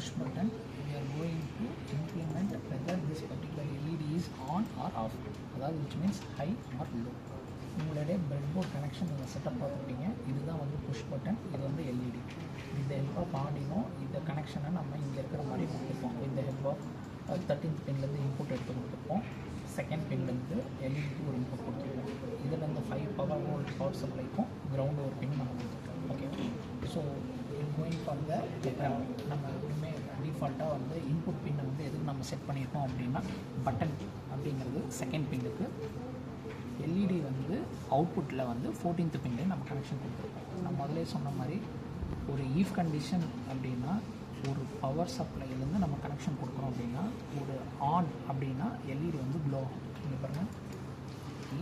push button, we are going to implement whether this particular LED is on or off, அதாவது which means high or low. உங்களுடைய ப்ரெட்போர்ட் connection நீங்கள் setup பார்த்துருப்பீங்க. இதுதான் வந்து push button, இது வந்து எல்இடி. இந்த ஹெல்ப் ஆஃப் ஆர்டினோ இந்த கனெக்ஷனை நம்ம இங்கே இருக்கிற மாதிரி கொடுத்துருப்போம். இந்த ஹெல்ப் ஆஃப் 13th பின்லேருந்து இன்புட் எடுத்து கொடுத்துருப்போம். செகண்ட் பின்லேருந்து எல்இடிக்கு ஒரு இன்புட் கொடுத்துருப்போம். இதில் இந்த 5 பவர் வோல்ட் பவர் சப்ளைக்கும் கிரவுண்டு ஒரு பின் நம்ம கொடுத்துருக்கோம். Okay, so going for the நம்ம எப்பவுமே டிஃபால்ட்டாக வந்து இன்புட் பின்னை வந்து எதுக்கு நம்ம செட் பண்ணியிருக்கோம் அப்படின்னா பட்டன் அப்படிங்கிறது செகண்ட் பின்னுக்கு, எல்இடி வந்து அவுட்புட்டில் வந்து 14th பின்லேயே நம்ம கனெக்ஷன் கொடுத்துருக்கோம். நான் முதலே சொன்ன மாதிரி ஒரு ஈஃப் கண்டிஷன் அப்படின்னா ஒரு பவர் சப்ளைலேருந்து நம்ம கனெக்ஷன் கொடுக்குறோம் அப்படின்னா ஒரு ஆன் அப்படின்னா எல்இடி வந்து க்ளோ ஆகும். இங்கே பாருங்கள்,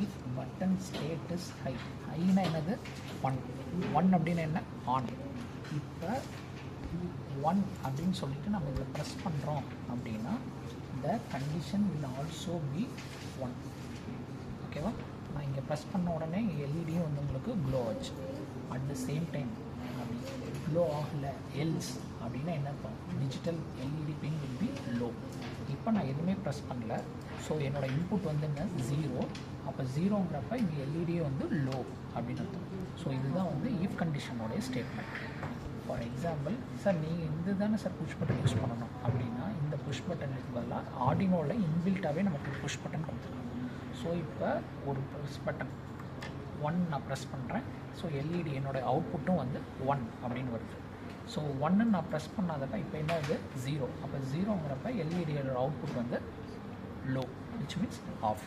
ஈஃப் பட்டன் ஸ்டேட்டஸ் ஹை, ஹைனா என்னது 1 அப்படின்னா என்ன ஆன். இப்போ 1 அப்படின்னு சொல்லிட்டு நம்ம இதில் ப்ரெஸ் பண்ணுறோம் அப்படின்னா the condition will also be 1. ஓகேவா, நான் இங்கே ப்ரெஸ் பண்ண உடனே எல்இடியும் வந்து உங்களுக்கு க்ளோ ஆச்சு. அட் த சேம் டைம் அப்படி க்ளோ ஆகலை எல்ஸ் அப்படின்னா என்ன அர்த்தம், digital LED pin will be low. இப்போ நான் எதுவுமே ப்ரெஸ் பண்ணல, ஸோ என்னோடய இன்புட் வந்து என்ன 0. அப்போ 0ங்கிறப்ப இங்கே எல்இடியே வந்து லோ அப்படின்னு அர்த்தம். ஸோ இதுதான் வந்து ஈஃப் கண்டிஷனோடைய ஸ்டேட்மெண்ட். ஃபார் எக்ஸாம்பிள், சார் நீங்கள் இந்த தானே சார் புஷ் பட்டன் யூஸ் பண்ணணும் அப்படின்னா இந்த புஷ் பட்டனுக்கு பதிலாக ஆர்டினோவில் இன்பில்ட்டாகவே நமக்கு புஷ் பட்டன் கொடுத்துருக்கோம். ஸோ இப்போ ஒரு ப்ரெஸ் பட்டன் 1 நான் ப்ரெஸ் பண்ணுறேன். ஸோ எல்இடி என்னோடய அவுட்புட்டும் வந்து 1 அப்படின்னு வருது. ஸோ 1 நான் ப்ரெஸ் பண்ணாதப்ப இப்போ என்ன ஆகுது 0. அப்போ 0ங்கிறப்ப எல்இடியோட அவுட்புட் வந்து லோ, விச் மீன்ஸ் ஆஃப்.